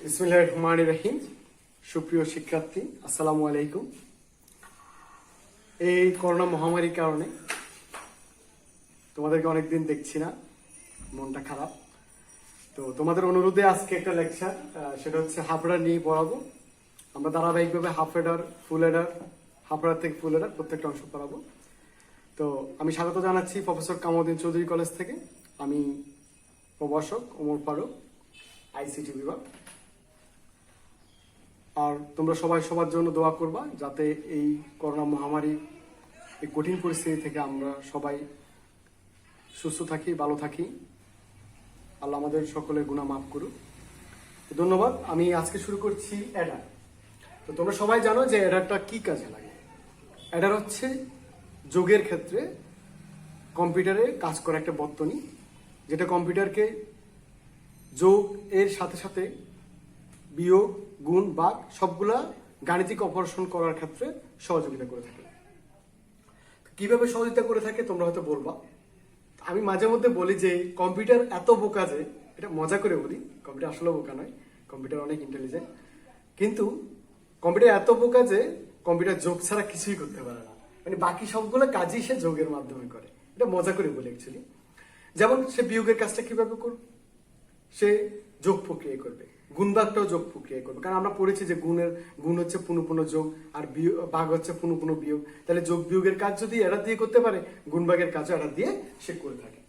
বিসমিল্লাহির রহমানির রহিম। সুপ্রিয় শিক্ষার্থী, আসসালামু আলাইকুম। এই করোনা মহামারীর কারণে তোমাদেরকে অনেকদিন দেখছি না, মনটা খারাপ। তো তোমাদের অনুরোধে আজকে একটা লেকচার, সেটা হচ্ছে হাফ এডার নিয়ে পড়াবো। আমরা ধারাবাহিকভাবে হাফ এডার, ফুল এডার, হাফ এডার থেকে ফুল এডার প্রত্যেকটা অংশ পড়াবো। তো আমি স্বাগত জানাচ্ছি প্রফেসর কামরুদ্দিন চৌধুরী কলেজ থেকে। আমি প্রভাষক ওমর ফারুক, আইসিটি বিভাগ। আর তোমরা সবাই সবার জন্য দোয়া করবা, যাতে এই করোনা মহামারী, এই কঠিন পরিস্থিতি থেকে আমরা সবাই সুস্থ থাকি, ভালো থাকি। আল্লাহ আমাদের সকলের গুনাহ মাফ করুক। ধন্যবাদ। আমি আজকে শুরু করছি অ্যাডার। তো তোমরা সবাই জানো যে অ্যাডারটা কি কাজে লাগে। অ্যাডার হচ্ছে যোগের ক্ষেত্রে কম্পিউটারে কাজ করা একটা বর্তনী, যেটা কম্পিউটারকে যোগ এর সাথে সাথে বিয়োগ, গুণ, ভাগ সবগুলা গাণিতিক অপারেশন করার ক্ষেত্রে সহযোগিতা করে থাকে। কিভাবে সহযোগিতা করে থাকে তোমরা হয়তো বলবা। আমি মাঝে মধ্যে বলি যে কম্পিউটার এত বোকা যে, এটা মজা করে বলি, কম্পিউটার আসলে বোকা নয়, কম্পিউটার অনেক ইন্টেলিজেন্ট। কিন্তু কম্পিউটার এত বোকা যে কম্পিউটার যোগ ছাড়া কিছুই করতে পারে না, মানে বাকি সবগুলো কাজই সে যোগের মাধ্যমে করে। এটা মজা করে বলি অ্যাকচুয়ালি। যেমন সে বিয়োগের কাজটা কিভাবে করবে, সে যোগ প্রক্রিয়া করবে, গুণ ভাগটাও যোগ প্রক্রিয়া করবে। কারণ আমরা পড়েছি যে গুণ হচ্ছে পুনঃ যোগ, আর ভাগ হচ্ছে পুনঃ বিয়োগ। তাহলে যোগ বিয়োগের কাজ যদি এরা দিয়ে করতে পারে, গুণ ভাগের কাজও এরা দিয়ে সে করে থাকে।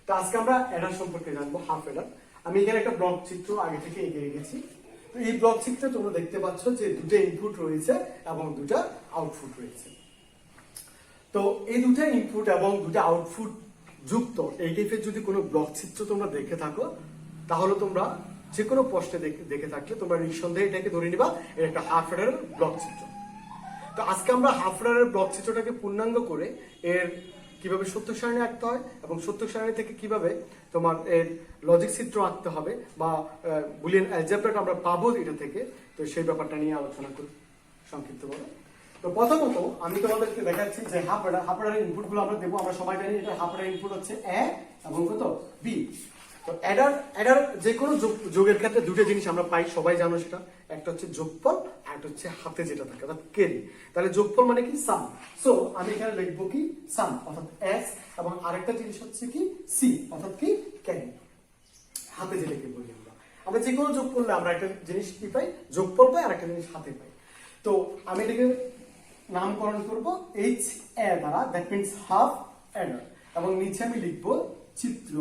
তো আজকে আমরা এডার সম্পর্কে জানবো, হাফ এডার। আমি এখানে একটা ব্লক চিত্র আগে থেকে এঁকে রেখেছি। তো এই ব্লক চিত্রে তোমরা দেখতে পাচ্ছ যে দুটো ইনপুট রয়েছে এবং দুটা আউটপুট রয়েছে। তো এই দুটো ইনপুট এবং দুটো আউটপুট যুক্ত এই টাইপের যদি কোনো ব্লক চিত্র তোমরা দেখে থাকো, তাহলে তোমরা যে কোনো প্রশ্নে দেখে থাকলে তোমরা নিঃসন্দেহে এটাকে ধরে নিবা এটা একটা হাফ এডারের ব্লক চিত্র। তো আজকে আমরা হাফ এডারের ব্লক চিত্রটাকে পূর্ণাঙ্গ করে এর কিভাবে সত্য সারণী আঁকতে হয় এবং সত্য সারণী থেকে কিভাবে তোমার এর লজিক চিত্র আঁকতে হবে বা বুলিয়ান অ্যালজেব্রাটা আমরা পাবো এটা থেকে, তো সেই ব্যাপারটা নিয়ে আলোচনা করি সংক্ষিপ্তভাবে। তো প্রথমত আমি তোমাদেরকে দেখাচ্ছি যে হাফ এডারের ইনপুট গুলো আমরা দেবো। আমরা সবাই জানি এটা হাফ এডার ইনপুট হচ্ছে এ এবং কত বি। তো এডার যে কোনো যোগের ক্ষেত্রে দুটো জিনিস আমরা পাই, সবাই জানো সেটা। একটা হচ্ছে যোগফল, আর একটা হচ্ছে হাতে যেটা থাকে অর্থাৎ কেরি। তাহলে যোগফল মানে কি সাম। সো আমি এখানে লিখবো কি সাম অর্থাৎ এস, এবং আরেকটা জিনিস হচ্ছে কি সি অর্থাৎ কি ক্যারি, হাতে যেটাকে বলি আমরা। আমরা যে কোনো যোগ করলে আমরা একটা জিনিস কি পাই, যোগফল পাই, আর একটা জিনিস হাতে পাই। তো আমি এটাকে নামকরণ করবো এইচ এ দ্বারা, দ্যাট মিনস হাফ এডার। এবং নিচে আমি লিখবো চিত্র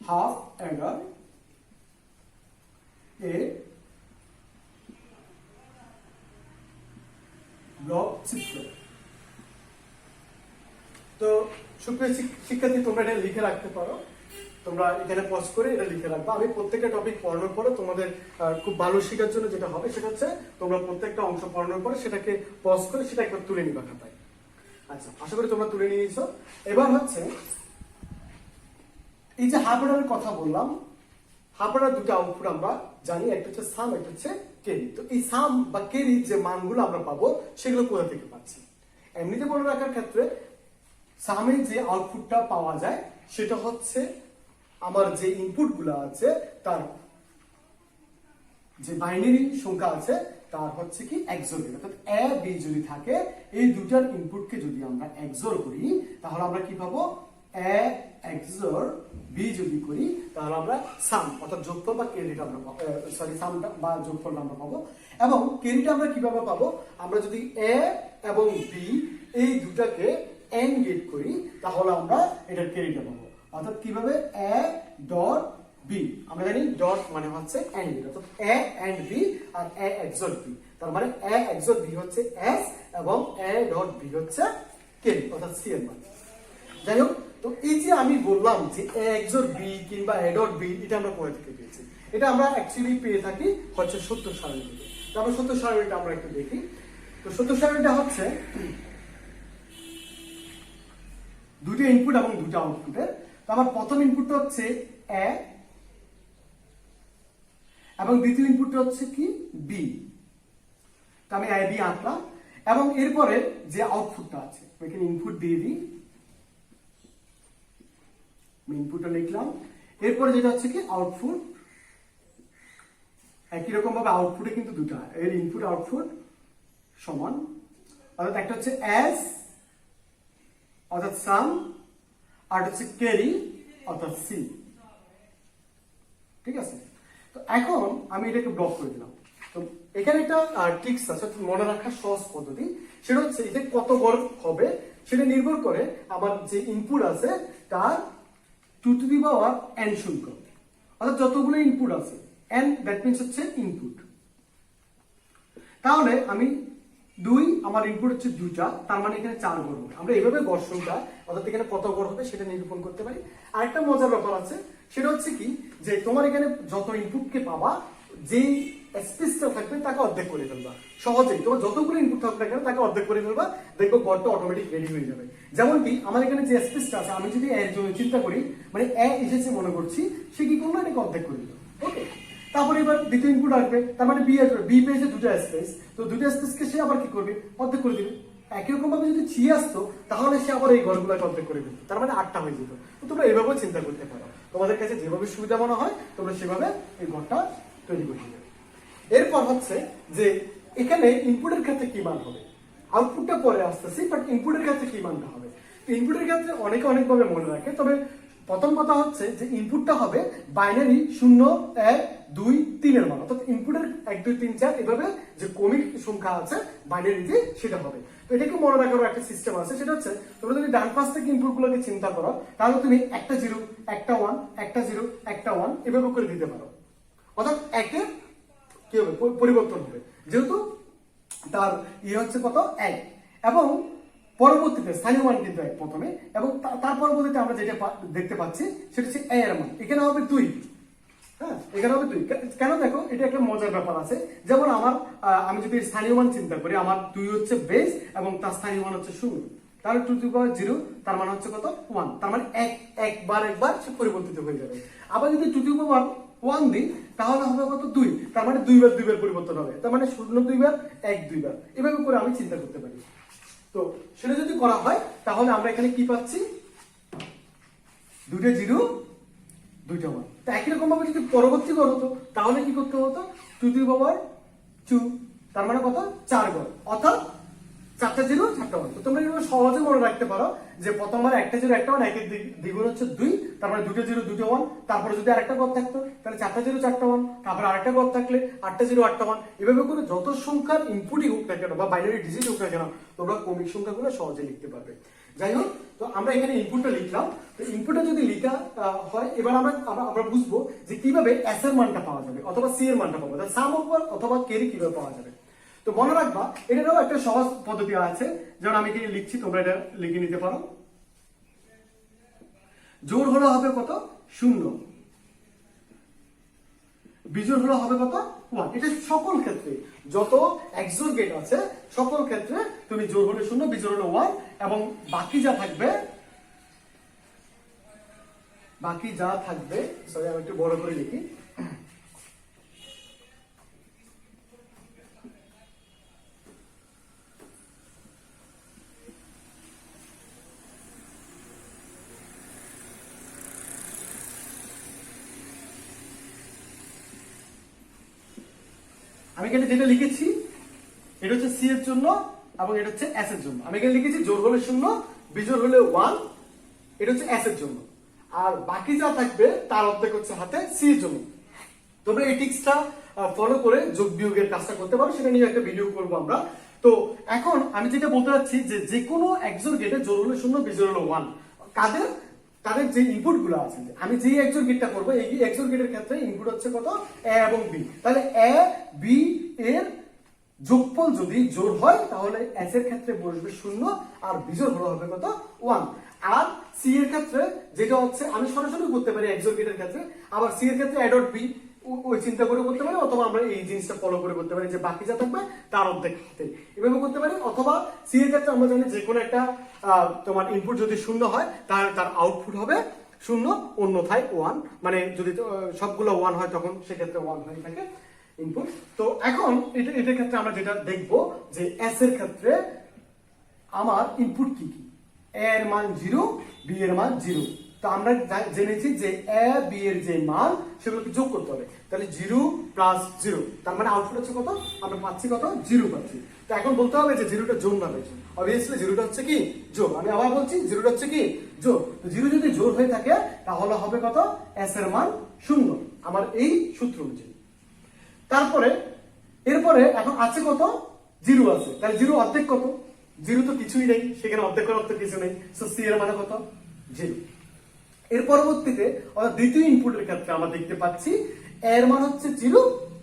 হাফ এডার এ ব্লক চিত্র। তো সুপ্রিয় শিক্ষার্থী, তোমরা এটা লিখে রাখতে পারো। তোমরা এখানে পজ করে এটা লিখে রাখবা। আমি প্রত্যেকটা টপিক পড়ানোর পরে তোমাদের খুব ভালো শেখার জন্য যেটা হবে সেটা হচ্ছে তোমরা প্রত্যেকটা অংশ পড়ানোর পরে সেটাকে পজ করে সেটা একবার তুলে নিবা খাতায়। আচ্ছা, আশা করি তোমরা তুলে নিয়েছো। এবার হচ্ছে এই যে হাফ এডারের কথা বললাম, হাফ এডার দুটো আউটপুট আমরা জানি, একটা হচ্ছে সাম, একটা হচ্ছে কেরি। তো এই সাম বা কেরি যে মানগুলো আমরা পাবো সেগুলো কোথা থেকে পাচ্ছি? এমনিতে বলে রাখার ক্ষেত্রে সামের যে আউটপুটটা পাওয়া যায় সেটা হচ্ছে আমার যে ইনপুট গুলো আছে তার যে বাইনারি সংখ্যা আছে তার হচ্ছে কি এক্সোর। অর্থাৎ এ বি যদি থাকে, এই দুটার ইনপুটকে যদি আমরা এক্সোর করি তাহলে আমরা কি পাবো? এ এক্সোর বি যদি করি তাহলে আমরা সাম অর্থাৎ যোগফল বা কেরিটা আমরা পাবো। সরি, সামটা বা যোগফলটা আমরা পাবো। এবং কেরিটা আমরা কিভাবে পাবো? আমরা যদি এ এবং বি এই দুটাকে এন্ড গেট করি তাহলে আমরা এটার কেরিটা পাবো। অর্থাৎ কিভাবে? এ ডট বি, আমরা জানি ডট মানে হচ্ছে এন্ড গেট, অর্থাৎ এ এন্ড বি আর এ এক্সোর বি। তার মানে এ এক্সোর বি হচ্ছে এস এবং এ ডট বি হচ্ছে কেরি অর্থাৎ সি এর মান। যাই হোক, তো এই যে আমি বললাম যে এ এক্সোর বি কিংবা এ ডট বি, এটা আমরা কোথা থেকে পেয়েছি? এটা আমরা অ্যাকচুয়ালি পেয়ে থাকি হচ্ছে সত্য সারণী থেকে। তারপর সত্য সারণীটা আমরা একটু দেখি। তো সত্য সারণীটা হচ্ছে দুটো ইনপুট এবং দুটো আউটপুটের। তো আমার প্রথম ইনপুটটা হচ্ছে এ এবং দ্বিতীয় ইনপুটটা হচ্ছে কি বি। তো আমি এ বি আঁকলাম এবং এরপরে যে আউটপুটটা আছে এখানে ইনপুট দিয়ে দিই। ইনপুটটা লিখলাম, এরপরে যেটা হচ্ছে কি আউটপুট, একই রকম ভাবে আউটপুটে কিন্তু দুটা, এর ইনপুট আউটপুট সমান, অর্থাৎ একটা হচ্ছে এস অর্থাৎ সাম, আর হচ্ছে ক্যারি অর্থাৎ সি। ঠিক আছে, তো এখন আমি এটাকে ব্লক করে দিলাম। তো এখানে একটা ট্রিক্স আছে মনে রাখার সহজ পদ্ধতি, সেটা হচ্ছে এটা কত গড় হবে সেটা নির্ভর করে আমার যে ইনপুট আছে তার 2 টু দি পাওয়ার n সংখ্যক, অর্থাৎ যতগুলো ইনপুট আছে n, দ্যাট মিনস হচ্ছে ইনপুট। তাহলে আমি 2, আমার ইনপুট হচ্ছে 2টা, তার মানে এখানে 4 গড় হবে। আমরা এইভাবে গড় সংখ্যা অর্থাৎ এখানে কত গড় হবে সেটা নিরূপণ করতে পারি। আরেকটা মজার ব্যাপার আছে, সেটা হচ্ছে কি যে তোমার এখানে যত ইনপুটকে পাবা, যেই স্পেসটা থাকবে তাকে অর্ধেক করে ফেলবা সহজেই। তোমার যতগুলো ইনপুট থাকবে এখানে তাকে অর্ধেক করে ফেলবা, দেখবো গড়টা অটোমেটিক রেডি হয়ে যাবে। যেমন কি আমার এখানে যে স্পেসটা আছে, আমি যদি এর জন্য চিন্তা করি, মানে এ এসেছে মনে করছি, সে কি করলো এটাকে অর্ধেক করে দিল। ওকে, তারপরে এবার দ্বিতীয় ইনপুট আসবে, তার মানে বি আসবে, বি পেয়েছে 2টা স্পেস, তো 2টা স্পেসকে সে আবার কি করবে, অর্ধেক করে দিবে। একই রকম ভাবে যদি সি আসতো তাহলে সে আবার এই ঘরগুলোকে অর্ধেক করে দিত, তার মানে 8টা হয়ে যেত। তো তোমরা এইভাবেও চিন্তা করতে পারো, তোমাদের কাছে যেভাবে সুবিধা মনে হয় তোমরা সেভাবে এই ঘরটা তৈরি করে দিবে। এরপর হচ্ছে যে এখানে ইনপুটের ক্ষেত্রে কি মান হবে, আউটপুটটা পরে আসতেছি, বাট ইনপুটের ক্ষেত্রে কি মানটা হবে। ইনপুটের ক্ষেত্রে অনেকে অনেকভাবে মনে রাখে, তবে প্রথম কথা হচ্ছে যে ইনপুটটা হবে বাইনারি 0, 1, 2, 3 এর মান, অর্থাৎ ইনপুটের 1, 2, 3, 4 এভাবে যে ক্রমিক সংখ্যা আছে বাইনারিতে সেটা হবে। তো এটাকে মনে রাখার একটা সিস্টেম আছে, সেটা হচ্ছে তোমরা যদি ডান পাশ থেকে ইনপুট গুলোকে চিন্তা করো, তাহলে তুমি একটা 0, একটা 1, একটা 0, একটা 1 এভাবে করে দিতে পারো, অর্থাৎ একের কি হবে পরিবর্তন হবে, যেহেতু তার হচ্ছে কত 1, এবং পরবর্তীতে স্থানীয় মান কিন্তু 1 প্রথমে, এবং তার পরবর্তীতে আমরা যেটা দেখতে পাচ্ছি সেটা হচ্ছে a এর মান, এখানে হবে 2। হ্যাঁ, এখানে হবে 2। কেন দেখো, এটা একটা মজার ব্যাপার আছে। যেমন আমি যদি স্থানীয় মান চিন্তা করি, আমার 2 হচ্ছে বেস এবং তার স্থানীয় মান হচ্ছে 0, তাহলে 2 টু দি পাওয়ার 0 তার মানে হচ্ছে কত 1, তার মানে একবার সে পরিবর্তিত হয়ে যাবে। আবার যদি 2 টু দি পাওয়ার 1 দিই তাহলে হবে কত 2, তার মানে 2 বার 2 বার পরিবর্তন হবে, তার মানে 0 2 বার 1 2 বার, এভাবে করে আমি চিন্তা করতে পারি। তো সেটা যদি করা হয় তাহলে আমরা এখানে কি পাচ্ছি, 2টা 0, 2টা 1। তো একই রকম ভাবে যদি পরবর্তী গড় হতো তাহলে কি করতে হতো, 2 টু দি পাওয়ার 2, তার মানে কত 4 গড়, অর্থাৎ 4টা 0, 4টা 1। তো তোমরা এভাবে সহজে মনে রাখতে পারো যে প্রথমবার একটা 0, একটা 1, একের দ্বিগুণ হচ্ছে 2, তার মানে 2টা 0, 2টা 1, তারপরে যদি আরেকটা গড় থাকতো তাহলে 4টা 0, 4টা 1, তারপরে আরেকটা গড় থাকলে 8টা 0, 8টা 1, এভাবে করে যত সংখ্যার ইনপুটই হোক না কেন বা বাইনারি ডিজিট হোক না কেন তোমরা ক্রমিক সংখ্যাগুলো সহজে লিখতে পারবে। যাই হোক, তো আমরা এখানে ইনপুটটা লিখলাম। তো ইনপুটটা যদি লেখা হয়, এবার আমরা বুঝবো যে কিভাবে এস এর মানটা পাওয়া যাবে অথবা সি এর মানটা পাওয়া যাবে, সাম অথবা ক্যারি কিভাবে পাওয়া যাবে। তো মনে রাখবা এটারও একটা সহজ পদ্ধতি আছে, যেমন আমি এখানে লিখছি, তোমরা এটা লিখে নিতে পারো। জোড় হলো হবে কত 0, বিজোড় হলো হবে কত 1। এটা সকল ক্ষেত্রে যত এক্সোর গেট আছে সকল ক্ষেত্রে তুমি জোড় হলে 0, বিজোড় হলে 1, এবং বাকি যা থাকবে সরি আমি একটু বড় করে লিখি, আমি এখানে যেটা লিখেছি এটা হচ্ছে সি এর জন্য এবং এটা হচ্ছে এস এর জন্য। আমি এখানে লিখেছি জোড় হলে 0, বিজোড় হলে 1, এটা হচ্ছে এস এর জন্য, আর বাকি যা থাকবে তার অর্ধেক হচ্ছে হাতে সি এর জন্য। তোমরা এই টিক্সটা ফলো করে যোগ বিয়োগের কাজটা করতে পারো, সেটা নিয়ে একটা ভিডিও করবো আমরা। তো এখন আমি যেটা বলতে চাচ্ছি যে কোনো একজোড় গেটে জোড় হলে 0, বিজোড় হলে 1, তাদের যে ইনপুট গুলো আছে, আমি যেই একজোড় গেটটা করবো এই একজোড় গেটের ক্ষেত্রে ইনপুট হচ্ছে কত এ এবং বি, তাহলে এ বি এর যোগফল যদি জোড় হয় তাহলে এস এর ক্ষেত্রে বসবে 0 আর বিজোড় হলো হবে কত 1। আর সি এর ক্ষেত্রে যেটা হচ্ছে আমি সরাসরি করতে পারি একজোড় গেটের ক্ষেত্রে, আবার সি এর ক্ষেত্রে এ ডট বি ওই চিন্তা করে করতে পারি, অথবা আমরা এই জিনিসটা ফলো করে করতে পারি যে বাকি যা থাকবে তার অর্ধেক এভাবে করতে পারি। অথবা সি এর ক্ষেত্রে আমরা জানি যে কোনো একটা তোমার ইনপুট যদি 0 হয় তাহলে তার আউটপুট হবে 0, অন্যথায় 1, মানে যদি সবগুলো 1 হয় তখন সেক্ষেত্রে 1 হয়ে থাকে ইনপুট। তো এখন এটার ক্ষেত্রে আমরা যেটা দেখব যে এস এর ক্ষেত্রে আমার ইনপুট কি কি, এ এর মান 0, বি এর মান 0, তো আমরা জেনেছি যে এ বি এর যে মান সেগুলোকে যোগ করতে হবে, তাহলে 0 প্লাস 0, তার মানে আউটপুট হচ্ছে কত, আমরা পাচ্ছি কত, 0 পাচ্ছি। তো এখন বলতে হবে যে 0টা যোগ না বেশি, অবভিয়াসলি 0টা হচ্ছে কি যোগ। আমি আবার বলছি 0টা হচ্ছে কি যোগ। তো 0 যদি যোগ হয়ে থাকে তাহলে হবে কত, এস এর মান 0, আমার এই সূত্র অনুযায়ী। তারপরে এরপরে এখন আছে কত, 0 আছে, তাহলে 0 অর্ধেক কত, 0 তো কিছুই নেই, সেখানে অর্ধেক করার তো কিছু নেই, সো সি এর মানে কত, 0। এর পরবর্তীতে অর্থাৎ দ্বিতীয় ইনপুটের ক্ষেত্রে আমরা দেখতে পাচ্ছি এ এর মান হচ্ছে 0,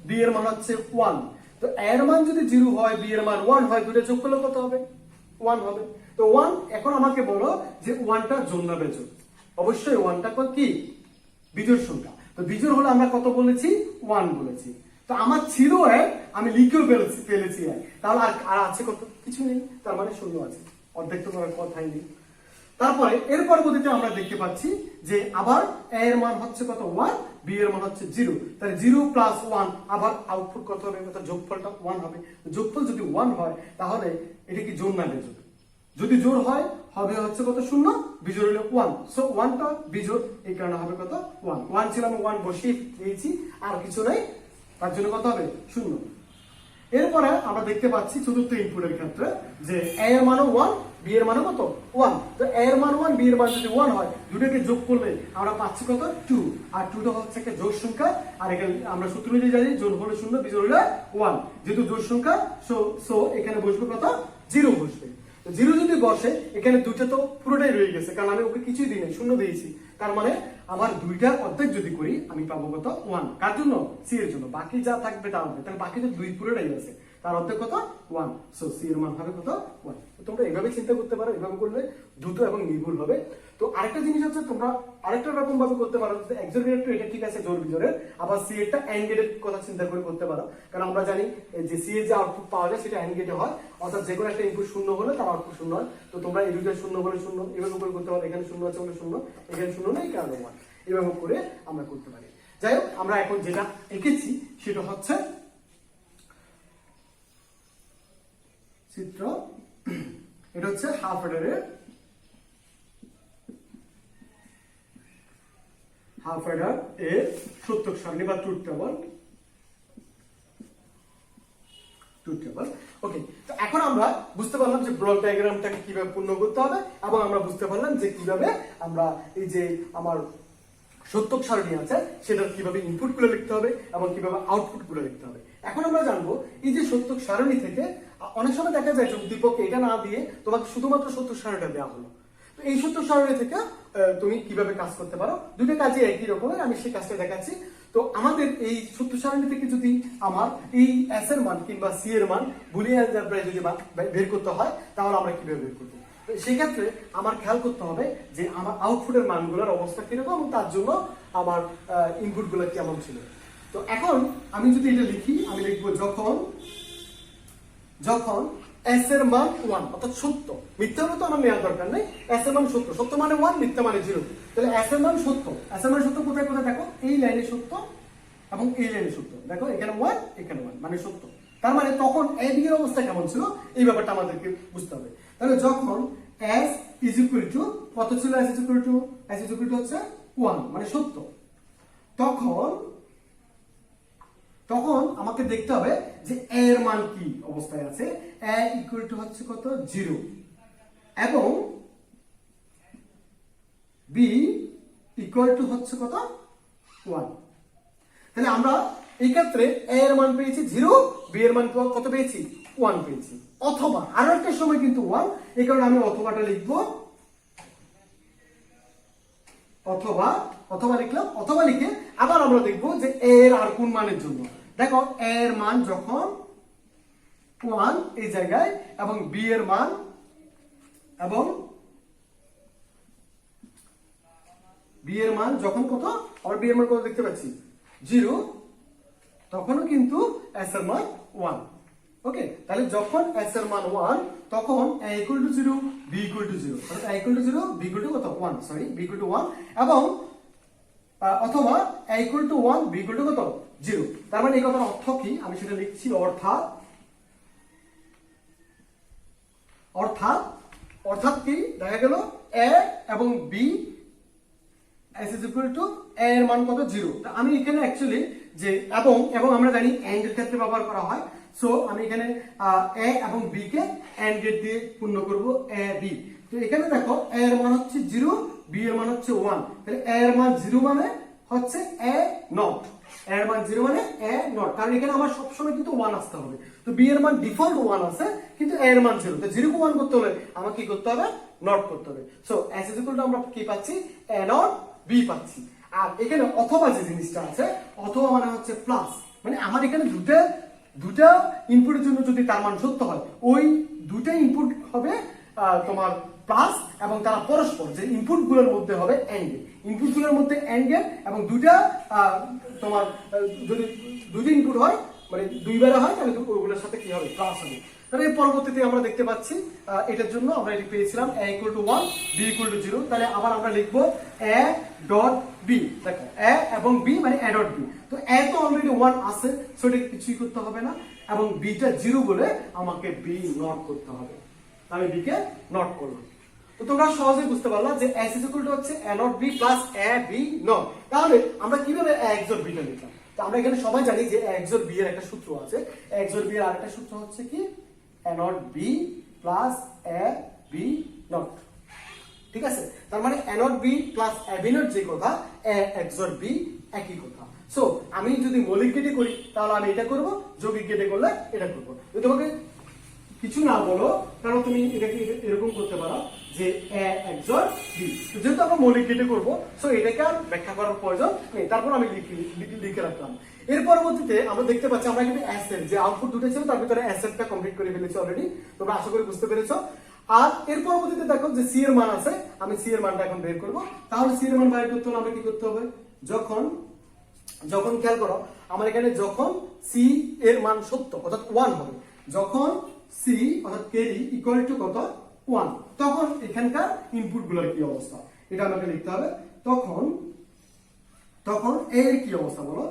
বি এর মান হচ্ছে 1। তো এ এর মান যদি 0 হয়, বি এর মান 1 হয়, দুটো যোগ করলে কত হবে, 1 হবে। তো 1, এখন আমাকে বলো যে 1টা জোড় না বেজোড়। অবশ্যই 1টা কি বিজোড় সংখ্যা। তো বিজোড় হলে আমরা কত বলেছি, 1 বলেছি। তো আমার ছিল এক, আমি লিখেও ফেলেছি এক, তাহলে আর আছে কত, কিছু নেই, তার মানে 0 আছে, অর্ধেক তো করার কথাই নেই। তারপরে এর পরবর্তীতে আমরা দেখতে পাচ্ছি যে আবার এ এর মান হচ্ছে কত, 1, বি এর মান হচ্ছে 0, তাহলে 0 প্লাস 1, আবার আউটপুট কত হবে, অর্থাৎ যোগফলটা 1 হবে। যোগফল যদি 1 হয় তাহলে এটা কি জোড় না বেজোড়, যদি জোড় হয় হবে হচ্ছে কত, 0, বিজোড় হলে 1, সো 1টা বিজোড়, এই কারণে হবে কত, 1। 1 ছিল, আমি 1 বসিয়ে দিয়েছি, আর কিছু নাই, তার জন্য কত হবে, 0। এরপরে আমরা দেখতে পাচ্ছি চতুর্থ ইনপুটের ক্ষেত্রে যে এ এর মানও 1, বি এর মানও কত, 1। তো এ এর মান 1, বি এর মান যদি 1 হয়, দুটোকে যোগ করলে আমরা পাচ্ছি কত, 2, আর 2টা হচ্ছে একটা জোড় সংখ্যা। আর এখানে আমরা সূত্র অনুযায়ী জানি যোগ হলে 0, বিজোড় হলে 1, যেহেতু জোড় সংখ্যা, সো এখানে বসবে কত, 0 বসবে। তো 0 যদি বসে, এখানে দুইটা তো পুরোটাই রয়ে গেছে, কারণ আমি ওকে কিছুই দিই নাই, 0 দিয়েছি, তার মানে আমার দুইটা অর্ধেক যদি করি আমি পাবো কত, 1। কার জন্য, সি এর জন্য, বাকি যা থাকবে তা হবে, তাহলে বাকি তো 2 পুরোটাই আছে, তার অর্ধেক কত, 1, সো সি এর মান হবে কত, 1। তোমরা এভাবে চিন্তা করতে পারো, এভাবে করলে দ্রুত এবং নির্ভুল হবে। তো আরেকটা জিনিস হচ্ছে, তোমরা আরেকটা রকম ভাবে করতে পারো, একজন গেটের এটা ঠিক আছে জোর বিজোরের, আবার সি এরটা এন্ড গেটের কথা চিন্তা করে করতে পারো, কারণ আমরা জানি যে সি এর যে আউটপুট পাওয়া যায় সেটা এন্ড গেটে হয়, অর্থাৎ যে কোনো একটা ইনপুট 0 হলে তার আউটপুট 0 হয়। তো তোমরা এই দুটো 0 হলে 0 এভাবে করে করতে পারো, এখানে 0 আছে বলে 0, এখানে 0 নেই কারণে 1, এভাবে করে আমরা করতে পারি। যাই হোক, আমরা এখন যেটা এঁকেছি সেটা হচ্ছে চিত্র, এটা হচ্ছে হাফ অ্যাডারের এর সত্যক সারণী বা ট্রুথ টেবল। ওকে, তো এখন আমরা বুঝতে পারলাম যে ব্লক ডায়াগ্রামটাকে কিভাবে পূর্ণ করতে হবে, এবং আমরা বুঝতে পারলাম যে কিভাবে আমরা এই যে আমার সত্যক সারণী আছে সেটার কিভাবে ইনপুট গুলো লিখতে হবে এবং কিভাবে আউটপুট গুলো লিখতে হবে। এখন আমরা জানবো এই যে সত্যক সারণী থেকে অনেক সময় দেখা যায় যে উদ্দীপক এটা না দিয়ে তোমাকে শুধুমাত্র সত্যক সারণীটা দেওয়া হলো। তো এই সত্যক সারণী থেকে তুমি কিভাবে কাজ করতে পারো, দুটো কাজে একই রকমের, আমি সেই কাজটা দেখাচ্ছি। তো আমাদের এই সত্যক সারণী থেকে যদি আমার এই এস এর মান কিংবা সি এর মান বুলিয়ান অ্যালজেব্রায় যদি বের করতে হয়, তাহলে আমরা কিভাবে বের করবো, সেক্ষেত্রে আমার খেয়াল করতে হবে যে আমার আউটপুটের মানগুলোর অবস্থা কিরকম এবং তার জন্য আমার ইনপুট গুলো কেমন ছিল। তো এখন আমি যদি এটা লিখি, আমি লিখবো যখন এস এর মান 1, অর্থাৎ সত্য, মিথ্যা হলে তো আমার নেওয়ার দরকার নেই, এস এর মান সত্য, সত্য মানে 1, মিথ্যা মানে 0, তাহলে এস এর মান সত্য, এস এর মান সত্য কোথায় কোথায় দেখো, এই লাইনে সত্য এবং এই লাইনে সত্য, দেখো এখানে 1 এখানে 1 মানে সত্য। তার মানে তখন এ বি এর অবস্থা কেমন ছিল এই ব্যাপারটা আমাদেরকে বুঝতে হবে। তাহলে যখন s is equal to কত ছিল, s is equal to হচ্ছে 1 মানে সত্য, তখন আমাকে দেখতে হবে যে a এর মান কি অবস্থায় আছে, a ইকুয়াল টু হচ্ছে কত, 0, এবং b ইকুয়াল টু হচ্ছে কত, 1। তাহলে আমরা এই ক্ষেত্রে a এর মান পেয়েছি 0, b এর মান কত পেয়েছি, 1 পেয়েছি। অথবা আরো একটা সময় কিন্তু 1, এই কারণে আমি অথবাটা লিখবো, অথবা লিখলাম, অথবা লিখে আবার আমরা দেখবো যে a এর আর কোন মানের জন্য, দেখো a এর মান যখন 1 এই জায়গায়, এবং b এর মান যখন কত, আর b এর মান কত দেখতে পাচ্ছি 0, তখনও কিন্তু s এর মান 1। ওকে, তাহলে যখন s এর মান 1 তখন a equal to 0, b equal to 0, অর্থাৎ a equal to 0, b equal to কত, 1, সরি b equal to 1, এবং অথবা a equal to 1, b equal to কত, 0। তার মানে এই কথার অর্থ কি, আমি সেটা লিখছি, অর্থাৎ কি দেখা গেল a এবং b s is equal to a এর মান কত 0। তো আমি এখানে অ্যাকচুয়ালি যে এবং আমরা জানি এন্ড এর ক্ষেত্রে ব্যবহার করা হয়, সো আমি এখানে a এবং b কে এন্ড গেট দিয়ে পূর্ণ করব a b। তো এখানে দেখো a এর মান হচ্ছে 0, b এর মান হচ্ছে 1, তাহলে a এর মান 0 মানে হচ্ছে a নট, a এর মান 0 মানে a নট, কারণ এখানে আমার সব সময় কিন্তু 1 আসতে হবে। তো b এর মান ডিফল্ট 1 আছে, কিন্তু a এর মান 0, তো 0 কে 1 করতে হলে আমাকে কি করতে হবে, নট করতে হবে। So s is equal to আমরা কি পাচ্ছি, a নট b পাচ্ছি। আর এখানে অথবা যে জিনিসটা আছে, অথবা মানে হচ্ছে প্লাস, মানে আমার এখানে দুটা ইনপুটের জন্য যদি তার মান সত্য হয়, ওই দুটা ইনপুট হবে তোমার প্লাস, এবং তারা পরস্পর যে ইনপুট গুলোর মধ্যে হবে এন্ড গেট, ইনপুট গুলোর মধ্যে এন্ড গেট, এবং দুটা তোমার যদি দুটো ইনপুট হয় মানে দুইবারে হয়, তাহলে ওগুলোর সাথে কি হবে, প্লাস হবে। তাহলে পরবর্তীতে আমরা দেখতে পাচ্ছি এটার জন্য আমরা এটি পেয়েছিলাম a equal to 1, b equal to 0, তাহলে আবার আমরা লিখবো a ডট b। দেখো a এবং b মানে a ডট b, তো a তো অলরেডি 1 আছে, সো এটা কিছুই করতে হবে না, এবং b টা 0 বলে আমাকে b নট করতে হবে, আমি b কে নট করলাম। তো তোমরা সহজেই বুঝতে পারলা যে s is equal to হচ্ছে a not b plus a b not. তাহলে আমরা কিভাবে a XOR b টা লিখলাম? তো আমরা এখানে সবাই জানি যে a XOR b এর একটা সূত্র আছে, a XOR b এর আরেকটা সূত্র হচ্ছে কি, a not b plus a b not, ঠিক আছে? তার মানে a not b plus a b not যে কথা, a XOR b একই কথা। সো আমি যদি মৌলিক গেটে করি তাহলে আমি এটা করব, যৌগিক গেটে করলে এটা করব। যদি তোমাকে কিছু না বলো, কারণ তুমি এটাকে এরকম করতে পারো যে a XOR b, যেহেতু আমরা মৌলিক গেটে করব, সো এটাকে আর ব্যাখ্যা করার প্রয়োজন নেই, তারপর আমি লিখে রাখলাম। এর পরবর্তীতে আমরা দেখতে পাচ্ছি আমরা কিন্তু s এর যে আউটপুট দুটো ছিল তার ভিতরে s এরটা কমপ্লিট করে ফেলেছি অলরেডি, তোমরা আশা করি বুঝতে পেরেছো। আর এর পরবর্তীতে দেখো যে c এর মান আছে, আমি c এর মানটা এখন বের করব। তাহলে c এর মান বের করতে হলে আমরা কি করতে হবে, যখন খেয়াল করো আমার এখানে যখন c এর মান সত্য অর্থাৎ 1 হবে, যখন c অর্থাৎ ক্যারি ইকুয়াল টু কত 1, তখন এখানকার ইনপুট গুলোর কি অবস্থা এটা আমাকে লিখতে হবে। তখন a এর কি অবস্থা বলো,